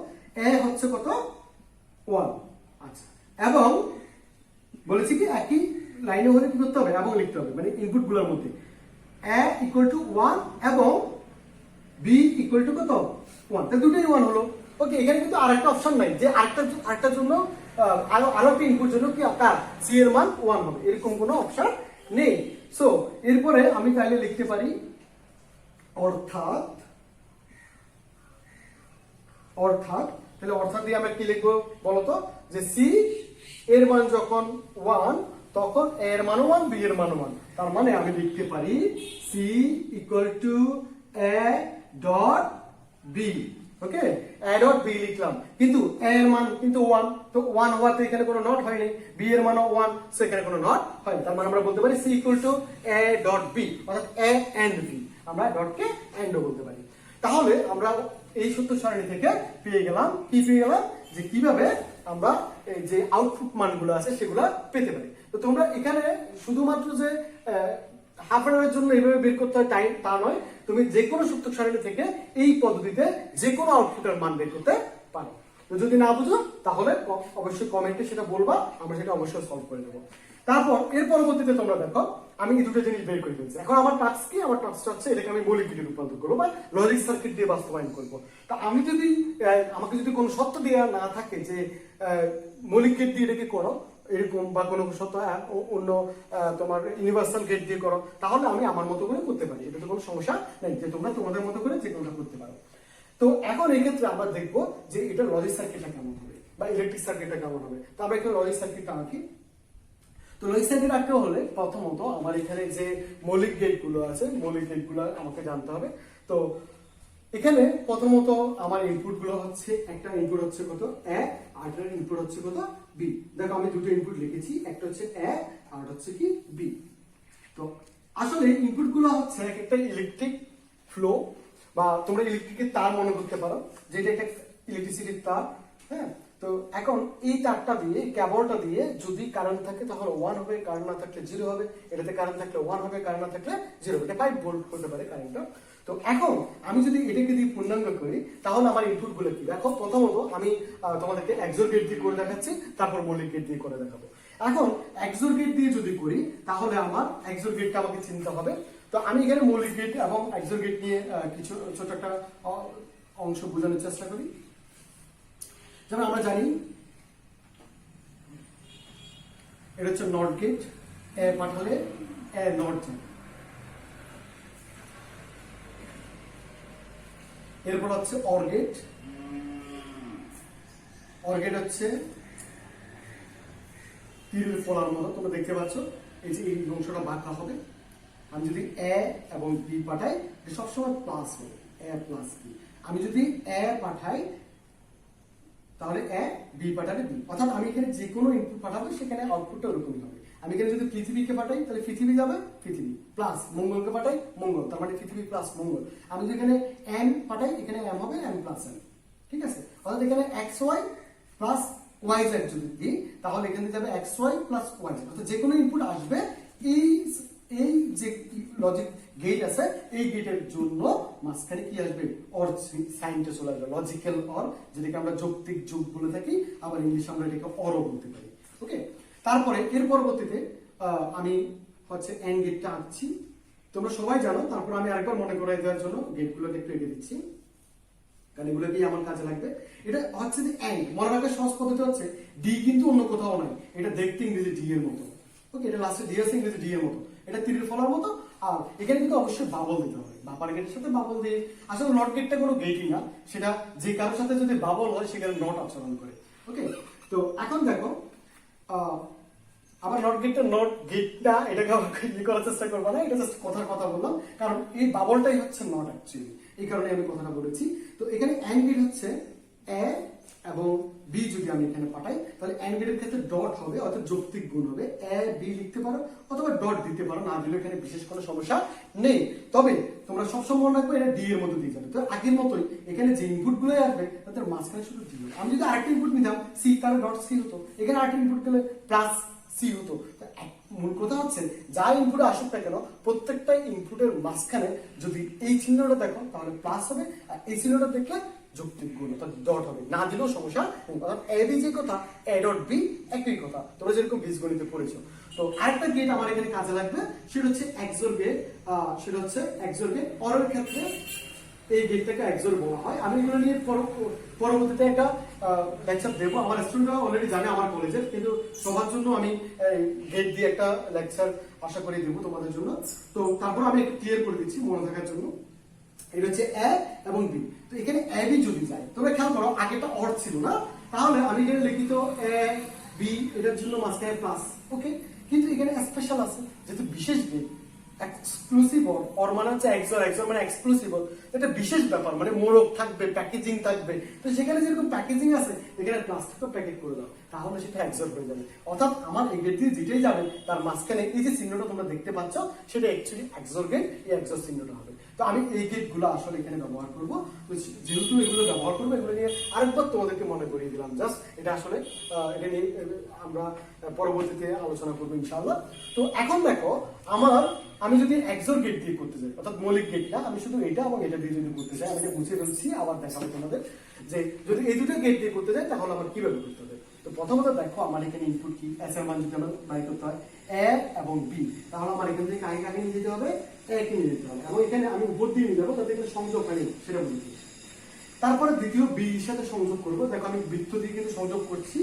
a হচ্ছে কত 1, আচ্ছা, এবং বলেছি কি একই লাইনে হলে কি করতে হবে, এবং লিখতে হবে, মানে ইনপুট গুলোর মধ্যে a ইকুয়াল টু 1 এবং b ইকুয়াল টু কত 1, তাহলে দুটোই 1 হলো। ওকে, এখানে কিন্তু আরেকটা অপশন নাই যে আরেকটার জন্য আরো একটা ইনপুট জন্য কি আপনার c এর মান 1 হবে, এরকম কোনো অপশন নেই। সো এরপরে আমি তাহলে লিখতে পারি অর্থাৎ তাহলে অর্থাৎ দিয়ে আমরা কি লিখবো বলতো, যে c এর মান যখন 1 তখন a এর মান 1, b এর মান 1, তার মানে আমি লিখতে পারি c equal to a dot b। Okay, a dot b লিখলাম, কিন্তু a এর মান কিন্তু 1, তো 1 হওয়াতে এখানে কোনো নট হয়নি, b এর মানও 1, সো এখানে কোনো নট হয়নি, তার মানে আমরা বলতে পারি c equal to a dot b, অর্থাৎ a এন্ড b, আমরা ডটকে এন্ডও বলতে পারি। তাহলে আমরা এই সূত্র সারণী থেকে পেয়ে গেলাম যে কিভাবে আমরা এই যে আউটপুট মানগুলো আছে সেগুলো পেতে পারি। তো তোমরা এখানে শুধুমাত্র যে হাফ এর জন্য এইভাবে বের করতে হয় তাই তা নয়, তুমি যে কোনো সূত্র সারণী থেকে এই পদ্ধতিতে যে কোনো আউটপুটের মান বের করতে পারো। তো যদি না বুঝো তাহলে অবশ্যই কমেন্টে সেটা বলবা, আমরা সেটা অবশ্যই সলভ করে দেবো। তারপর এর পরবর্তীতে তোমরা দেখো আমি এই দুটো জিনিস বের করে ফেলছি। এখন আমার টাস্ক কি, আমার টাস্কটা হচ্ছে এটাকে আমি মৌলিক গেটে রূপান্তর করবো বা লজিক সার্কিট দিয়ে বাস্তবায়ন করবো। তা আমি যদি আমাকে যদি কোনো সত্য দেওয়া না থাকে যে মৌলিক গেট দিয়ে এটাকে করো এরকম, বা কোনো সত্য অন্য তোমার ইউনিভার্সাল গেট দিয়ে করো, তাহলে আমি আমার মতো করে করতে পারি, এটা তো কোনো সমস্যা নেই, যে তোমরা তোমাদের মতো করে যে কোনোটা করতে পারো। তো এখন এই ক্ষেত্রে আমরা দেখবো যে এটা লজিক সার্কিটটা কেমন হবে বা ইলেকট্রিক সার্কিটটা কেমন হবে। তো আমরা এখানে লজিক সার্কিটটা আঁকি। তো লজিক সার্কিট আঁকতে হলে প্রথমত আমার এখানে যে মৌলিক গেটগুলো আছে, মৌলিক গেটগুলো আমাকে জানতে হবে। তো এখানে প্রথমত আমার ইনপুট গুলো হচ্ছে, একটা ইনপুট হচ্ছে কত a, আর একটা ইনপুট হচ্ছে কত b। দেখো আমি দুটো ইনপুট লিখেছি, একটা হচ্ছে a আর হচ্ছে কি b। তো আসলে ইনপুট গুলো হচ্ছে একটা ইলেকট্রিক ফ্লো, বা তোমরা ইলেকট্রিকের তার মনে করতে পারো, যেটা একটা ইলেকট্রিসিটির তার। হ্যাঁ, তো এখন এই তারটা দিয়ে, কেবলটা দিয়ে যদি কারেন্ট থাকে তাহলে 1 হবে, কারেন্ট না থাকলে 0 হবে। এটাতে কারেন্ট থাকলে 1 হবে, কারেন্ট না থাকলে 0 হবে। এটা 5 ভোল্ট হতে পারে কারেন্টটা। তো এখন আমি যদি এটাকে দিয়ে পূর্ণাঙ্গ করি তাহলে আমার ইনপুট গুলো কি, দেখো প্রথমত আমি তোমাদেরকে XOR গেট দিয়ে করে দেখাচ্ছি, তারপর মৌলিক গেট দিয়ে করে দেখাবো। এখন XOR গেট দিয়ে যদি করি তাহলে আমার XOR গেটটা আমাকে চিনতে হবে। তো আমি এখানে মৌলিক গেট এবং এক্সর গেট নিয়ে কিছু ছোট একটা অংশ বোঝানোর চেষ্টা করি। যেমন আমরা জানি এটা হচ্ছে নট গেট, এ পাঠালে এ নট যায়। এরপর হচ্ছে অর গেট। অর গেট হচ্ছে তীরের ফলার মতো, তোমরা দেখতে পাচ্ছ এই যে এই অংশটা বাঁকা হবে। আমি যদি এ এবং বি পাঠাই সবসময় প্লাস হবে, এ প্লাস বি। আমি যদি এ পাঠাই তাহলে এ, বি পাঠালে বি, অর্থাৎ আমি এখানে যে কোনো ইনপুট পাঠাবো সেখানে আউটপুটটা ওরকমই হবে। আমি এখানে যদি পৃথিবীকে পাঠাই তাহলে পৃথিবী যাবে পৃথিবী, প্লাস মঙ্গলকে পাঠাই মঙ্গল, তার মানে পৃথিবী প্লাস মঙ্গল। আমি যদি এখানে এম পাঠাই এখানে এম হবে এম প্লাস এম, ঠিক আছে। অর্থাৎ এখানে x y plus y z যদি দিই তাহলে এখানে যাবে x y plus y z. অর্থাৎ যে কোনো ইনপুট আসবে এই যে লজিক গেট আছে এই গেটের জন্য মাঝখানে কি আসবে, অর সাইনটা চলে আসবে, লজিক্যাল অর, যেটাকে আমরা যৌক্তিক যোগ বলে থাকি, আবার ইংলিশে আমরা এটাকে অরও বলতে পারি। ওকে, তারপরে এর পরবর্তীতে আমি হচ্ছে এন্ড গেটটা আঁকছি, তোমরা সবাই জানো। তারপর আমি আরেকবার মনে করাই দেওয়ার জন্য গেটগুলোকে একটু এঁকে দিচ্ছি, কারণ এগুলো কি আমার কাজে লাগবে। এটা হচ্ছে যে এন্ড, মনে রাখার সহজ পদ্ধতি হচ্ছে ডি কিন্তু অন্য কোথাও নাই, এটা দেখতে ইংরেজি ডি এর মতো। ওকে, এটা লাস্টে ডি আছে ইংরেজি ডি এর মতো, এটা তীরের ফলার মতো। আর এখানে কিন্তু অবশ্যই বাবল দিতে হবে, বাপার গেটের সাথে বাবল দিয়ে। আসলে নট গেটটা কোনো গেটই না, সেটা যে কারোর সাথে যদি বাবল হয় সেখানে নট আচরণ করে। ওকে, তো এখন দেখো আবার নট গেটটা নট গেটটা এটাকে করার চেষ্টা করবো না, এটা জাস্ট কথার কথা বললাম, কারণ এই বাবলটাই হচ্ছে নট অ্যাকচুয়ালি, এই কারণে আমি কথাটা বলেছি। তো এখানে এন্ড গেট হচ্ছে এ এবং বি যদি আমি এখানে পাঠাই তাহলে এন্ড গেটের ক্ষেত্রে ডট হবে, অর্থাৎ যৌক্তিক গুণ হবে। এ বি লিখতে পারো অথবা ডট দিতে পারো, না দিলে এখানে বিশেষ কোনো সমস্যা নেই। তবে তোমরা সবসময় মনে রাখবে এটা ডি এর মধ্যে দিয়ে যাবে। তো আগের মতোই এখানে যে ইনপুট গুলো আসবে তাদের মাঝখানে শুধু ডি। আমি যদি আরেকটা ইনপুট নিতাম সি, তাহলে ডট সি হতো। এখানে আরেকটা ইনপুট গেলে প্লাস সি হতো। মূল কথা হচ্ছে যা ইনপুটে আসুক না কেন প্রত্যেকটা ইনপুটের মাঝখানে যদি এই চিহ্নটা দেখো তাহলে প্লাস হবে, আর এই চিহ্নটা দেখলে যৌক্তিক গুণ অর্থাৎ ডট হবে, না দিলেও সমস্যা নেই। অর্থাৎ এ বি যে কথা এ ডট বি একই কথা, তোমরা যেরকম বীজগণিতে পড়েছো। তো আরেকটা গেট আমার এখানে কাজে লাগবে, সেটা হচ্ছে এক্সর গেট। সেটা হচ্ছে এক্সর গেট। অরের ক্ষেত্রে এই গেটটাকে এক্সর বলা হয়। আমি এগুলো নিয়ে পরবর্তীতে একটা লেকচার দেবো। আমার স্টুডেন্টরা অলরেডি জানে আমার কলেজের, কিন্তু সবার জন্য আমি গেট দিয়ে একটা লেকচার আশা করি দেবো তোমাদের জন্য। তো তারপর আমি একটু ক্লিয়ার করে দিচ্ছি মনে থাকার জন্য। এটা হচ্ছে এ এবং বি। তো এখানে এ বি যদি যায়, তোমরা খেয়াল করো আগেটা অর ছিল না, তাহলে আমি এখানে লিখিত এ বি, এটার জন্য মাঝখানে প্লাস। ওকে, কিন্তু এখানে স্পেশাল আছে, যেহেতু বিশেষ গেট এক্সক্লুসিভ অর মানে হচ্ছে এক্সর, এক্সর মানে এক্সক্লুসিভ, এটা বিশেষ ব্যাপার, মানে মোড়ক থাকবে, প্যাকেজিং থাকবে। তো সেখানে যেরকম প্যাকেজিং আছে এখানে প্লাস্টিকও প্যাকেট করে দাও, তাহলে সেটা এক্সর হয়ে যাবে। অর্থাৎ আমার এই গেট দিয়ে যেটাই যাবে তার মাঝখানে এই যে চিহ্নটা তোমরা দেখতে পাচ্ছ সেটা অ্যাকচুয়ালি এক্সর গেট, এই এক্সর চিহ্নটা হবে। তো আমি এই গেটগুলো আসলে এখানে ব্যবহার করব। তো যেহেতু এগুলো ব্যবহার করবো, এগুলো নিয়ে আরেকবার তোমাদেরকে মনে করিয়ে দিলাম জাস্ট। এটা আসলে এটা নিয়ে আমরা পরবর্তীতে আলোচনা করবো ইনশাআল্লাহ। তো এখন দেখো আমি যদি এক্সর গেট দিয়ে করতে চাই, অর্থাৎ মৌলিক গেট না, আমি শুধু এটা এবং এটা দিয়ে যদি করতে চাই, আমি এটা বুঝিয়ে ফেলছি, আবার দেখাবো তোমাদের যে যদি এই দুটো গেট দিয়ে করতে চাই তাহলে আমার কিভাবে করতে হবে। তো প্রথমত দেখো আমার এখানে ইনপুট কি, এস এর মান যদি আমার বাই করতে হয় এ এবং বি, তাহলে আমার এখান থেকে আগে আগে নিয়ে যেতে হবে, এ কে নিয়ে যেতে হবে, এবং এখানে আমি উপর দিয়ে নিয়ে যাবো যাতে এখানে সংযোগ হয়নি সেটা বুঝি। তারপরে দ্বিতীয় বি এর সাথে সংযোগ করবো। দেখো আমি বৃত্ত দিয়ে কিন্তু সংযোগ করছি,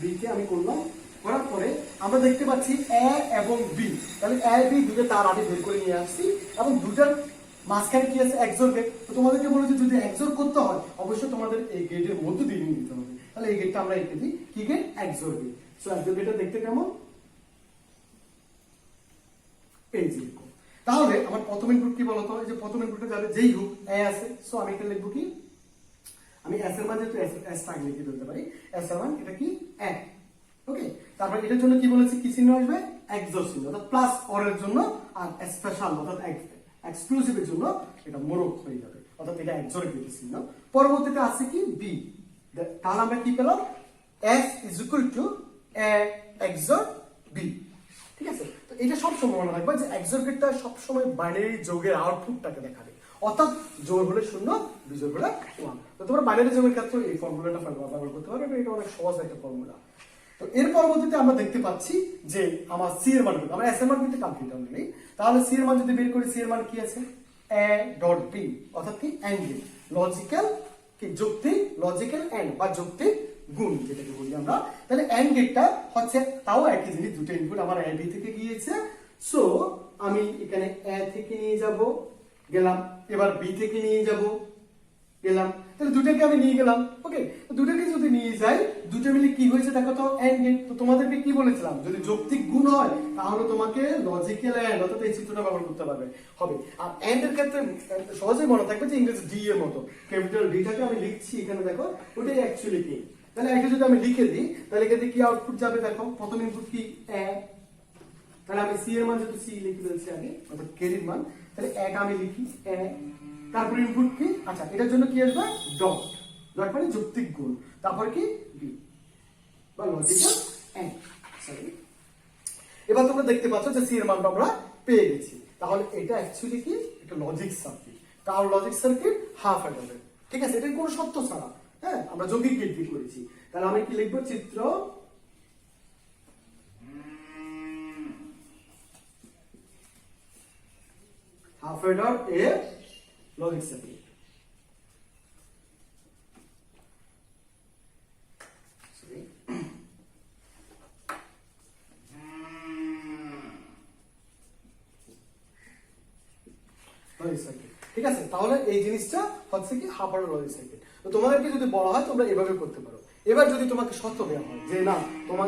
বি কে আমি করলাম, করার পরে আমরা দেখতে পাচ্ছি এ এবং বি, তাহলে এ বি দুটো তার আমি বের করে নিয়ে আসছি, এবং দুটার মাঝখানে কি আছে এক্সর গেট। তো তোমাদেরকে বলেছি যদি এক্সর করতে হয় অবশ্যই তোমাদের এই গেটের মধ্যে দিয়ে নিয়ে দিতে হবে। তাহলে এই গেটটা আমরা এঁকে দিই, কি gate, XOR gate. So XOR গেটটা দেখতে কেমন, এই যে। তাহলে আমার প্রথম ইনপুট কি বলতো, এই যে প্রথম ইনপুটে যাবে যেই হোক এ আছে, সো আমি এখানে লিখবো কি, আমি এস এর মান যেহেতু এস টাগ লিখে দিতে পারি, এস এর মান এটা কি এ। ওকে, তারপর এটার জন্য কি বলেছি, কি চিহ্ন আসবে, এক্সর চিহ্ন, অর্থাৎ প্লাস অর এর জন্য, আর স্পেশাল অর্থাৎ এক্সক্লুসিভ এর জন্য এটা মোরক হয়ে যাবে, অর্থাৎ এটা এক্সর গেটের চিহ্ন। পরবর্তীতে আছে কি বি, তাহলে আমরা কি পেলাম, S is equal to A xor B. ঠিক আছে, তো এটা সবসময় মনে রাখবা যে এক্সর গেটটা সবসময় বাইনারি যোগের আউটপুটটাকে দেখাবে, অর্থাৎ জোর হলে 0, বিজোড় হলে 1। তো তোমরা বাইনারি যোগের ক্ষেত্রে এই ফর্মুলাটা ব্যবহার করতে পারবে, এটা অনেক সহজ একটা ফর্মুলা। তো তো এর পরবর্তীতে আমরা দেখতে পাচ্ছি যে আমার সি এর মান আমরা এস এর মান কিন্তু কমপ্লিট অলরেডি। তাহলে সি এর মান যদি বের করি, সি এর মান কি আছে, এ ডট বি, অর্থাৎ কি এন্ড গেট, লজিক্যাল কি যুক্তি, লজিক্যাল এন্ড বা যুক্তিক গুণ যেটাকে বলি আমরা। তাহলে এন্ড গেটটা হচ্ছে তাও একই জিনিস, দুটো ইনপুট আমার এ বি থেকে গিয়েছে। সো আমি এখানে এ থেকে নিয়ে যাব, গেলাম, এবার বি থেকে নিয়ে যাব, গেলাম, তাহলে দুটোকে আমি নিয়ে গেলাম। ওকে, দুটোকে যদি নিয়ে যাই, দুটো মিলে কি হয়েছে দেখো তো, এন্ড গেট। তো তোমাদেরকে কি বলেছিলাম, যদি যৌক্তিক গুণ হয় তাহলে তোমাকে লজিক্যাল এন্ড অর্থাৎ এই চিত্রটা ব্যবহার করতে পারবে হবে। আর এন্ড এর ক্ষেত্রে সহজেই মনে থাকবে যে ইংরেজি ডি এর মতো, ক্যাপিটাল ডিটাকে আমি লিখছি এখানে, দেখো ওটাই অ্যাকচুয়ালি কি। তাহলে এটা যদি আমি লিখে দিই, তাহলে এখানে কি আউটপুট যাবে দেখো, প্রথম ইনপুট কি এ, তাহলে আমি সি এর মান যেহেতু সি লিখে ফেলছি আগে, অর্থাৎ কে এর মান, তাহলে এক আমি লিখি এ, তারপর ইনপুট কি, আচ্ছা এটার জন্য কি আসবে, ডট, ডট মানে যৌক্তিক গুণ, তারপর কি বি বা লজিক্যাল এন্ড। সরি, এবার তোমরা দেখতে পাচ্ছ যে সি এর মানটা আমরা পেয়ে গেছি। তাহলে এটা অ্যাকচুয়ালি কি, একটা লজিক সার্কিট। কার লজিক সার্কিট, হাফ অ্যাডারের। ঠিক আছে, এটা কোনো শর্ত ছাড়া, হ্যাঁ আমরা যৌগিক গেট দিয়ে করেছি। তাহলে আমি কি লিখবো, চিত্র হাফ অ্যাডার এ লজিক সার্কিট। ঠিক আছে, তাহলে এই জিনিসটা হচ্ছে কি হাফ অ্যাডার লজিক সার্কিট। তো তোমাদেরকে যদি বলা হয় তোমরা এভাবে করতে পারো। এবার যদি তোমাকে শর্ত দেওয়া হয় যে না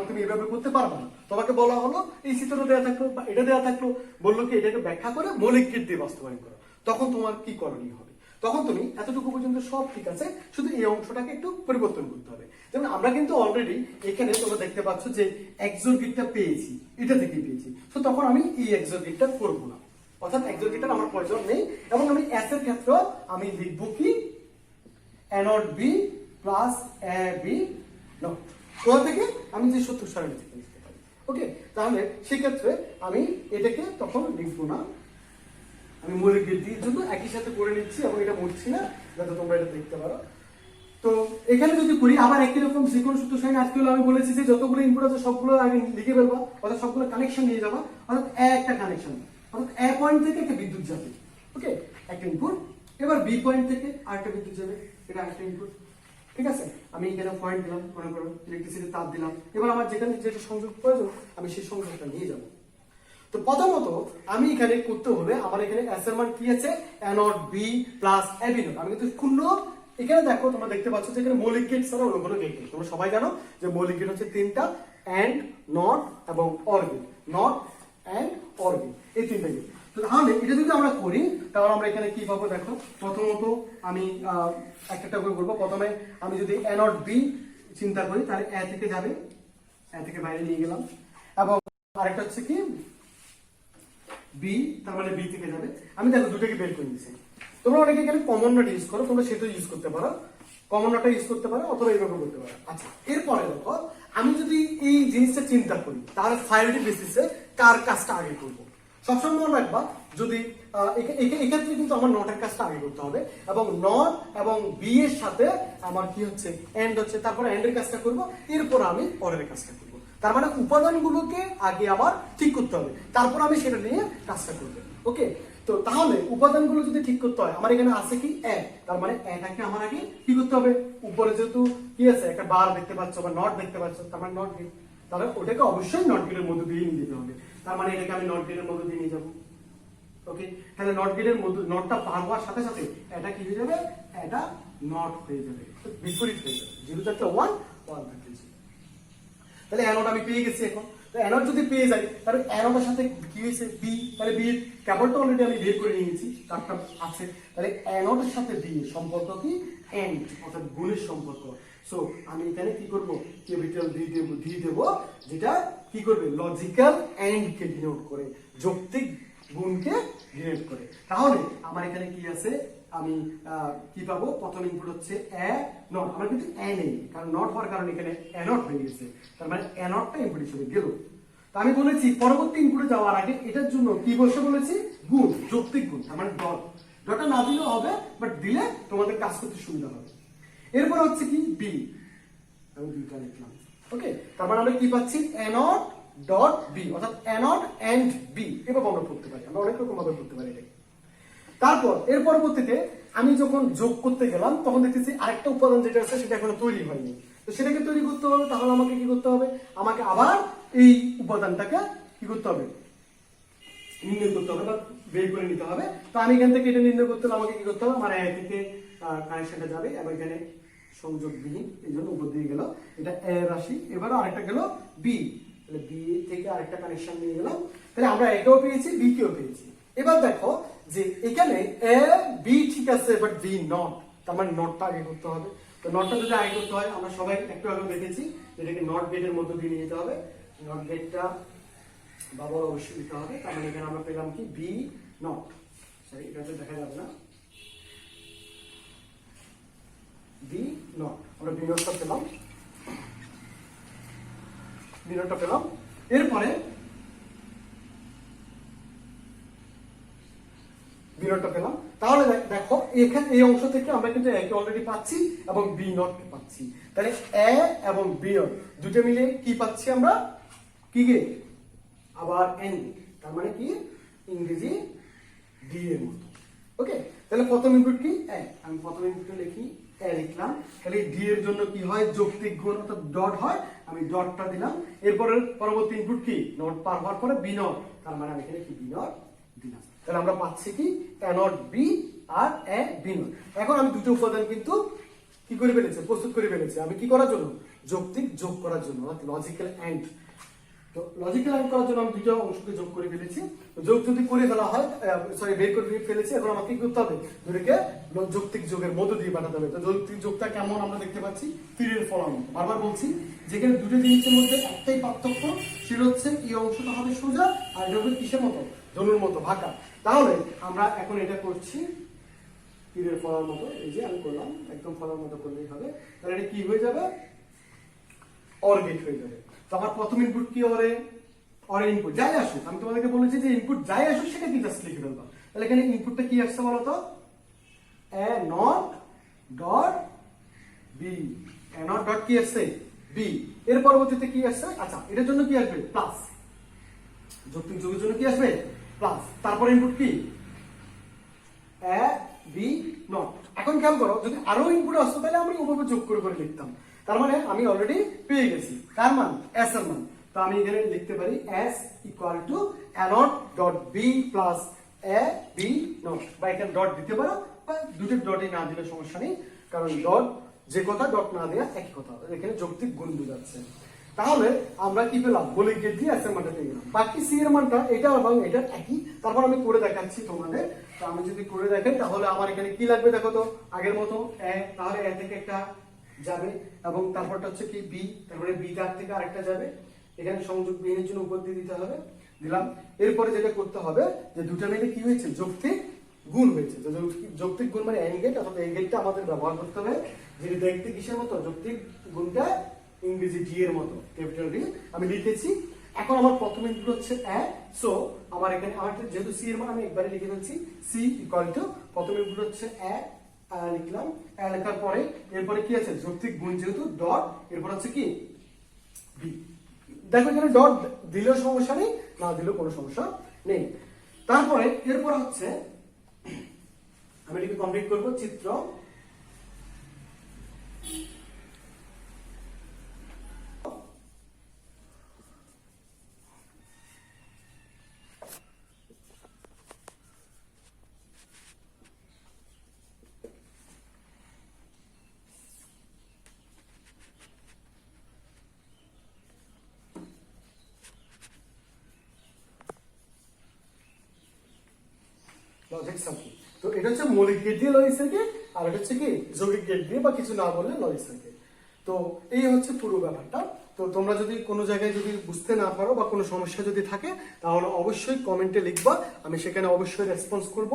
তুমি এভাবে করতে পারবে না, তোমাকে বলা হলো এই চিত্রটা দেওয়া থাকলো বা এটা দেওয়া থাকলো, বললো কি এটাকে ব্যাখ্যা করে মৌলিক গেট দিয়ে বাস্তবায়ন করো, তখন তোমার কি করণীয় হবে? তখন তুমি এতটুকু পর্যন্ত সব ঠিক আছে, শুধু এই অংশটাকে একটু পরিবর্তন করতে হবে। যেমন আমরা কিন্তু অলরেডি এখানে তোমরা দেখতে পাচ্ছ যে এক্সোর গেটটা পেয়েছি, এটা থেকে পেয়েছি। তো তখন আমি এই এক্সোর গেটটা করবো না, অর্থাৎ এক্সোর গেটটার আমার প্রয়োজন নেই। এবং আমি এস এর ক্ষেত্রে আমি লিখবো কি, A not B plus A B not, কোথা থেকে, আমি যে সত্য সারণী থেকে লিখতে পারি। ওকে, তাহলে সেক্ষেত্রে আমি এটাকে তখন লিখবো না, আমি মৌলিক গেট দিয়ে জন্য একই সাথে করে নিচ্ছি এবং এটা মুছছি না, যাতে তোমরা এটা দেখতে পারো। তো এখানে যদি করি আবার একই রকম যে কোনো সূত্র সারণী, আজকে আমি বলেছি যে যতগুলো ইনপুট আছে সবগুলো আমি লিখে ফেলবো, অর্থাৎ সবগুলো কানেকশন নিয়ে যাবো, অর্থাৎ একটা কানেকশন, অর্থাৎ এ পয়েন্ট থেকে একটা বিদ্যুৎ যাবে। ওকে, একটা ইনপুট, এবার বি পয়েন্ট থেকে আরেকটা বিদ্যুৎ যাবে, এটা একটা ইনপুট। ঠিক আছে, আমি এখানে পয়েন্ট দিলাম, মনে করো ইলেকট্রিসিটি তার দিলাম, এবার আমার যেখানে যেটা সংযোগ প্রয়োজন আমি সেই সংযোগটা নিয়ে যাব। তো প্রথমত আমি এখানে করতে হলে আমার এখানে এস এর মান কি আছে, A not B plus A B not. আমি কিন্তু শূন্য, এখানে দেখো তোমরা দেখতে পাচ্ছ যে এখানে মৌলিক গেট ছাড়া অন্য কোনো গেট নেই। তোমরা সবাই জানো যে মৌলিক গেট হচ্ছে তিনটা, এন্ড, নট এবং or gate, not and or gate, এই তিনটা গেট। তো তাহলে এটা যদি আমরা করি তাহলে আমরা এখানে কি পাবো দেখো, প্রথমত আমি একটা করে বলবো। প্রথমে আমি যদি এ নট বি চিন্তা করি, তাহলে এ থেকে যাবে, এ থেকে বাইরে নিয়ে গেলাম, এবং আরেকটা হচ্ছে কি বি, তার মানে বি থেকে যাবে। আমি দেখো দুটোকে বের করে নিয়েছি। তোমরা অনেকে এখানে কমন নট ইউজ করো, তোমরা সেটা ইউজ করতে পারো, কমন নটটা ইউজ করতে পারো, অথবা এইভাবে করতে পারো। আচ্ছা, এরপরে দেখো আমি যদি এই জিনিসটা চিন্তা করি তাহলে প্রায়োরিটি বেসিসে কার কাজটা আগে করবো। সবসময় মনে রাখবা, যদি এক্ষেত্রে কিন্তু আমার নটের কাজটা আগে করতে হবে, এবং নট এবং বি এর সাথে আমার কি হচ্ছে, এন্ড হচ্ছে, তারপরে এন্ডের কাজটা করবো, এরপর আমি পরের কাজটা করবো। তার মানে উপাদানগুলোকে আগে আমার ঠিক করতে হবে, তারপর আমি সেটা নিয়ে কাজটা করবো। ওকে, তো তাহলে উপাদানগুলো যদি ঠিক করতে হয়, আমার এখানে আছে কি এক, তার মানে এটাকে আমার আগে কি করতে হবে, উপরে যেহেতু কি আছে একটা বার দেখতে পাচ্ছ বা নট দেখতে পাচ্ছ, তার মানে নট গেট, তাহলে ওটাকে অবশ্যই নট গেটের মধ্যে দিয়ে নিয়ে যেতে হবে। তার মানে এটাকে আমি নট গেটের মধ্যে দিয়ে নিয়ে যাবো। ওকে, তাহলে নট গেটের মধ্যে নটটা পার হওয়ার সাথে সাথে এটা কি হয়ে যাবে, এটা নট হয়ে যাবে, বিপরীত হয়ে যাবে, 0 থেকে 1 1 থেকে 0। তাহলে অ্যানোড আমি পেয়ে গেছি। এখন তো অ্যানোড যদি পেয়ে যাই, তাহলে অ্যানোডের সাথে কি হয়েছে, বি, তাহলে বি এর কেবলটা অলরেডি আমি বের করে নিয়েছি, তারটা আছে। তাহলে অ্যানোডের সাথে বি এর সম্পর্ক কি, এন্ড, অর্থাৎ গুণের সম্পর্ক। সো আমি এখানে কি করব, ক্যাপিটাল ডি দেব, যেটা কি করবে, লজিক্যাল এন্ড কে ডিনোট করে, যৌক্তিক গুণকে ডিনোট করে। তাহলে আমার এখানে কি আছে, আমি কি পাবো, প্রথম ইনপুট হচ্ছে এ নট, আমার কিন্তু এ নেই, কারণ নট হওয়ার কারণে এখানে এ নট হয়ে গেছে, তার মানে এ নটটা ইনপুট হিসেবে গেল। তো আমি বলেছি পরবর্তী ইনপুটে যাওয়ার আগে এটার জন্য কি বসে বলেছি, গুণ, যৌক্তিক গুণ, তার মানে ডট, ডটটা না দিলেও হবে, বাট দিলে তোমাদের কাজ করতে সুবিধা হবে। এরপর হচ্ছে কি বি, আমি দুইটা লিখলাম, ওকে, তার মানে আমরা কি পাচ্ছি a নট ডট বি, অর্থাৎ a নট এন্ড বি, এভাবে আমরা করতে পারি, আমরা অনেক রকম ভাবে করতে পারি এটাকে। তারপর এর পরবর্তীতে আমি যখন যোগ করতে গেলাম তখন দেখতেছি আরেকটা উপাদান যেটা আছে সেটা এখনো তৈরি হয়নি। তো সেটাকে তৈরি করতে হবে, তাহলে আমাকে কি করতে হবে, আমাকে আবার এই উপাদানটাকে কি করতে হবে, নির্ণয় করতে হবে বা বের করে নিতে হবে। তো আমি এখান থেকে এটা নির্ণয় করতে হলে আমাকে কি করতে হবে, আমার এ থেকে কানেকশনটা যাবে এবং এখানে সংযোগবিহীন, এই জন্য উপর দিয়ে গেল এটা এ রাশি। এবারে আরেকটা গেল বি, তাহলে বি থেকে আরেকটা কানেকশন নিয়ে গেলাম, তাহলে আমরা একেও পেয়েছি বি কেও পেয়েছি। এবার দেখো যে এখানে এ বি ঠিক আছে, বাট বি নট, তার মানে নটটা আগে করতে হবে। তো নটটা যদি আগে করতে হয়, আমরা সবাই একটু আগে দেখেছি এটাকে নট গেটের মধ্যে দিয়ে নিয়ে যেতে হবে, নট গেটটা বাবল অবশ্যই দিতে হবে। তার মানে এখানে আমরা পেলাম কি বি নট, সরি এটাতে দেখা যাবে না, বি নট, আমরা বি নটটা পেলাম, বি নটটা পেলাম। এরপরে বি নটটা পেলাম, তাহলে দেখো এখানে এই অংশ থেকে আমরা কিন্তু একে অলরেডি পাচ্ছি এবং বি নট পাচ্ছি, তাহলে এ এবং বি নট দুটো মিলে কি পাচ্ছি আমরা, কি গেট আবার এন, তার মানে কি ইংরেজি ডি এর মতো। ওকে, তাহলে প্রথম ইনপুট কি এ, আমি প্রথম ইনপুটে লিখি এ লিখলাম, তাহলে ডি এর জন্য কি হয় যৌক্তিক গুণ অর্থাৎ ডট হয়, আমি ডটটা দিলাম। এরপরে পরবর্তী ইনপুট কি নট পার হওয়ার পরে বি নট, তার মানে আমি এখানে কি বি নট দিলাম, তাহলে আমরা পাচ্ছি কি এ নট বি আর এ বি নট। এখন আমি দুটো উপাদান কিন্তু কি করে ফেলেছি, প্রস্তুত করে ফেলেছি। আমি কি করার জন্য, যৌক্তিক যোগ করার জন্য, লজিক্যাল এন্ড। তো লজিক্যাল এন্ড করার জন্য আমি দুটো অংশকে যোগ করে ফেলেছি। যোগ যদি করে ফেলা হয়, সরি বের করে ফেলেছি, এখন আমাকে কি করতে হবে, দুটোকে যৌক্তিক যোগের মধ্য দিয়ে পাঠাতে হবে। তো যৌক্তিক যোগটা কেমন আমরা দেখতে পাচ্ছি, তীরের ফলন। বারবার বলছি যেখানে দুটো জিনিসের মধ্যে একটাই পার্থক্য, সেটা হচ্ছে এই অংশটা হবে সোজা আর এটা হবে কিসের মতো, ধনুর মতো ভাঁকা। তাহলে আমরা এখন এটা করছি তীরের ফলার মতো, এই যে আমি করলাম একদম ফলার মতো করলেই হবে। তাহলে এটা কি হয়ে যাবে, অর গেট হয়ে যাবে। তো আমার প্রথম ইনপুট কি ওরে, অর ইনপুট যাই আসুক, আমি তোমাদেরকে বলেছি যে ইনপুট যাই আসুক সেটা কি জাস্ট লিখে ফেলবা। তাহলে এখানে ইনপুটটা কি আসছে বলো তো, A not dot B, A not dot কি আসছে বি। এর পরবর্তীতে কি আসছে, আচ্ছা এটার জন্য কি আসবে প্লাস, যৌক্তিক যোগের জন্য কি আসবে প্লাস। তারপর ইনপুট কি এ বি নট। এখন খেয়াল করো, যদি আরো ইনপুট আসতো তাহলে আমরা ওভাবে যোগ করে করে লিখতাম। তার মানে আমি অলরেডি পেয়ে গেছি কার মান, এস এর মান। তো আমি এখানে লিখতে পারি S equal to A not dot B plus A B not, বা এখানে ডট দিতে পারো বা দুটো ডটই না দিলে সমস্যা নেই, কারণ ডট যে কথা ডট না দেয়া একই কথা, এখানে যৌক্তিক গুণ বোঝাচ্ছে। তাহলে আমরা কি পেলাম, বলে গিয়ে দিয়ে এস এর মানটা পেয়ে গেলাম, বাকি সি এর মানটা এটা এবং এটা একই। তারপর আমি করে দেখাচ্ছি তোমাদের। তো আমি যদি করে দেখাই তাহলে আমার এখানে কি লাগবে দেখো তো, আগের মতো এ, তাহলে এ থেকে একটা যাবে এবং তারপরটা হচ্ছে কি বি, তারপরে বি তার থেকে আরেকটা যাবে, এখানে সংযোগ বিহীনের জন্য উপর দিয়ে দিতে হবে, দিলাম। এরপরে যেটা করতে হবে যে দুটো মিলে কি হয়েছে, যৌক্তিক গুণ হয়েছে। তো যৌক্তিক গুণ মানে এন্ড গেট, অর্থাৎ এই গেটটা আমাদের ব্যবহার করতে হবে, যেটা দেখতে কিসের মতো, যৌক্তিক গুণটা ইংরেজি ডি এর মতো, ক্যাপিটাল ডি আমি লিখেছি। এখন আমার প্রথম ইনপুট হচ্ছে এ, সো আমার এখানে আমার যেহেতু সি এর মান আমি একবারে লিখে ফেলছি, সি ইকুয়াল টু প্রথম ইনপুট হচ্ছে এ লিখলাম, এ লেখার পরে এরপরে কি আছে, যৌক্তিক গুণ যেহেতু ডট, এরপর হচ্ছে কি বি। দেখো এখানে ডট দিলেও সমস্যা নেই, না দিলেও কোনো সমস্যা নেই। তারপরে এরপর হচ্ছে আমি এটাকে কমপ্লিট করবো, চিত্র লজিক সার্কিট। তো এটা হচ্ছে মৌলিক গেট দিয়ে লজিক সার্কিট, আর এটা হচ্ছে কি যৌগিক গেট দিয়ে বা কিছু না বললে লজিক সার্কিট। তো এই হচ্ছে পুরো ব্যাপারটা। তো তোমরা যদি কোনো জায়গায় যদি বুঝতে না পারো বা কোনো সমস্যা যদি থাকে তাহলে অবশ্যই কমেন্টে লিখবা, আমি সেখানে অবশ্যই রেসপন্স করব।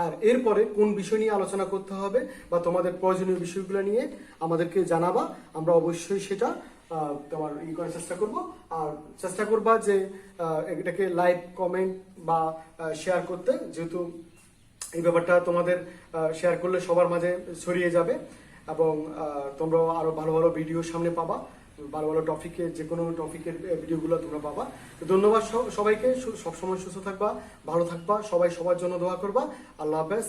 আর এরপরে কোন বিষয় নিয়ে আলোচনা করতে হবে বা তোমাদের প্রয়োজনীয় বিষয়গুলো নিয়ে আমাদেরকে জানাবা, আমরা অবশ্যই সেটা তোমার করার চেষ্টা করব। আর চেষ্টা করবা যে এটাকে লাইক কমেন্ট বা শেয়ার করতে, যেহেতু এই ব্যাপারটা তোমাদের শেয়ার করলে সবার মাঝে ছড়িয়ে যাবে এবং তোমরা আরো ভালো ভালো ভিডিও সামনে পাবা। ভালো ভালো টপিকের যে কোনো টপিকের ভিডিওগুলো তোমরা পাবা। তো ধন্যবাদ সবাইকে, সবসময় সুস্থ থাকবা, ভালো থাকবা, সবাই সবার জন্য দোয়া করবা। আল্লাহ হাফেজ।